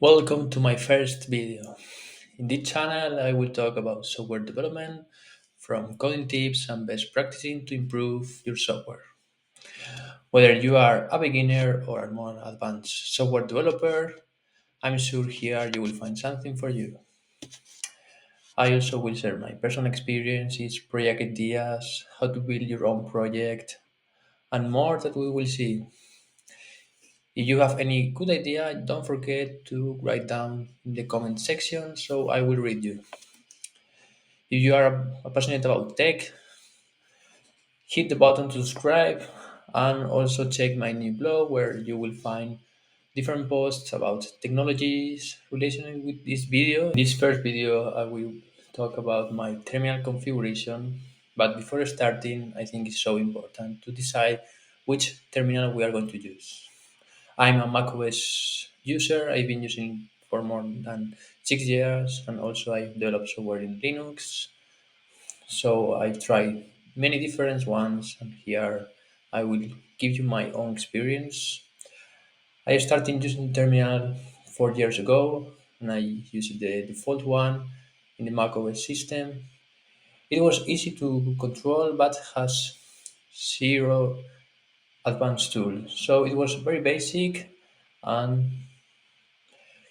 Welcome to my first video. In this channel, I will talk about software development from coding tips and best practicing to improve your software. Whether you are a beginner or a more advanced software developer, I'm sure here you will find something for you. I also will share my personal experiences, project ideas, how to build your own project, and more that we will see. If you have any good idea, don't forget to write down in the comment section so I will read you. If you are passionate about tech, hit the button to subscribe and also check my new blog where you will find different posts about technologies related with this video. In this first video, I will talk about my terminal configuration, but before starting, I think it's so important to decide which terminal we are going to use. I'm a macOS user. I've been using for more than 6 years, and also I've developed software in Linux. So I tried many different ones, and here I will give you my own experience. I started using Terminal 4 years ago, and I used the default one in the macOS system. It was easy to control, but has zero advanced tools. So it was very basic, and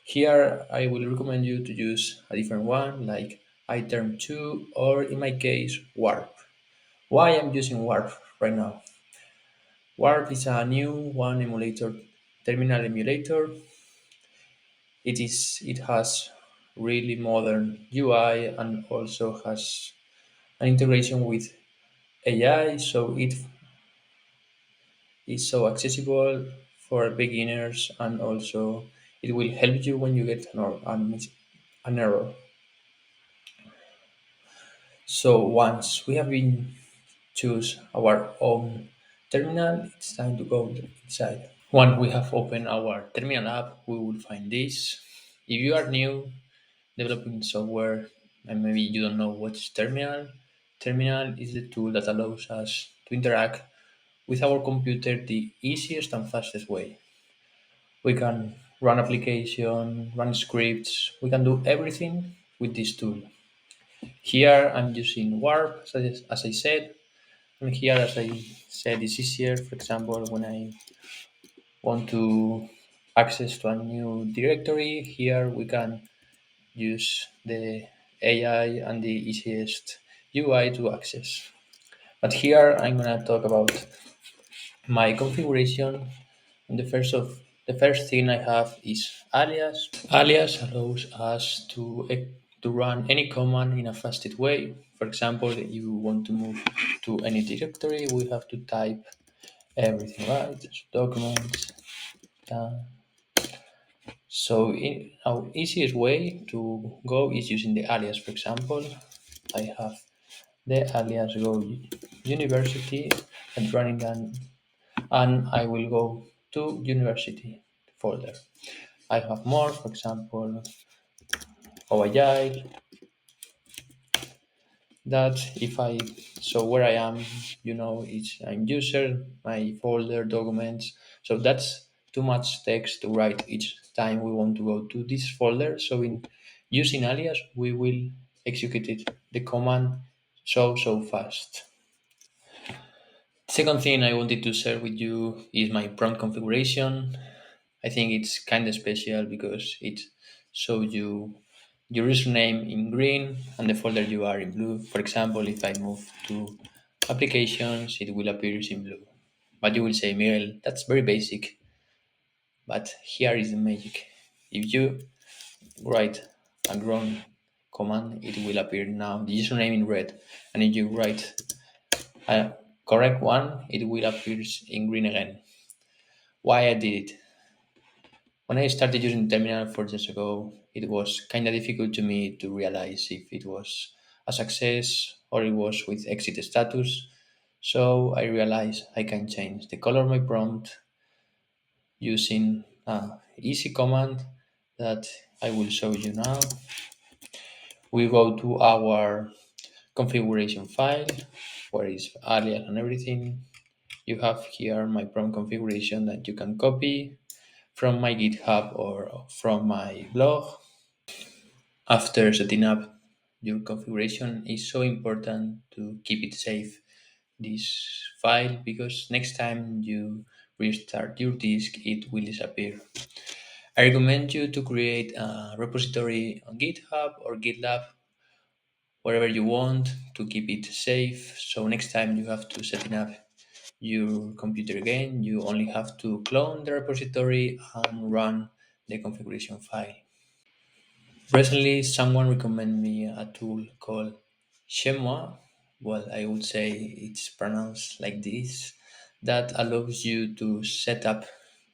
here I will recommend you to use a different one like iTerm 2 or in my case Warp. Why I'm using Warp right now? Warp is a new one emulator, terminal emulator. It has really modern UI and also has an integration with AI, so it is so accessible for beginners and also it will help you when you get an error. So once we have been choose our own terminal, it's time to go inside. Once we have opened our terminal app, we will find this. If you are new developing software and maybe you don't know what's terminal, terminal is the tool that allows us to interact with our computer the easiest and fastest way. We can run application, run scripts, we can do everything with this tool. Here I'm using Warp, as I said, and here, as I said, it's easier. For example, when I want to access to a new directory, here we can use the AI and the easiest UI to access. But here I'm gonna talk about my configuration. And the first thing I have is Alias. Alias allows us to run any command in a fastest way. For example, if you want to move to any directory, we have to type everything right. So documents. Uh, our easiest way to go is using the alias. For example, I have the alias go university and running and I will go to university folder. I have more, for example, agile, that if I so where I am, it's I'm user, my folder, documents. So that's too much text to write each time we want to go to this folder. So in using alias, we will execute the command so fast. Second thing I wanted to share with you is my prompt configuration. I think it's kind of special because it shows you your username in green and the folder you are in blue. For example, if I move to applications, it will appear in blue. But you will say, Miguel, that's very basic. But here is the magic. If you write a grown command, it will appear now the username in red. And if you write a correct one, it will appear in green again. Why I did it? When I started using Terminal 4 years ago, it was kind of difficult to me to realize if it was a success or it was with exit status. So I realized I can change the color of my prompt using an easy command that I will show you now. We go to our configuration file where is alias and everything. You have here my prompt configuration that you can copy from my GitHub or from my blog. After setting up your configuration, is so important to keep it safe, this file, because next time you restart your disk, it will disappear. I recommend you to create a repository on GitHub or GitLab, wherever you want, to keep it safe. So next time you have to setting up your computer again, you only have to clone the repository and run the configuration file. Recently, someone recommended me a tool called Chemois. Well, I would say it's pronounced like this, that allows you to set up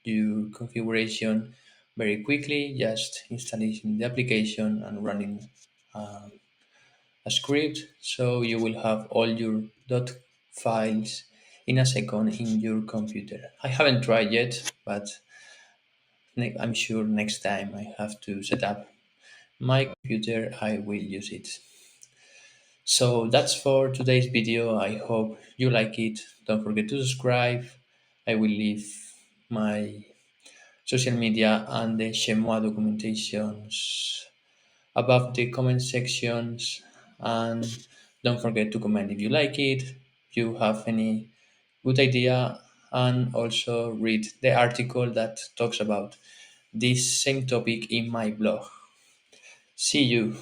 your configuration very quickly, just installing the application and running a script. So you will have all your dot files in a second in your computer. I haven't tried yet, but I'm sure next time I have to set up my computer, I will use it. So that's for today's video. I hope you like it. Don't forget to subscribe. I will leave my social media and the Chemois documentations above the comment sections. And don't forget to comment if you like it, if you have any good idea, and also read the article that talks about this same topic in my blog. See you.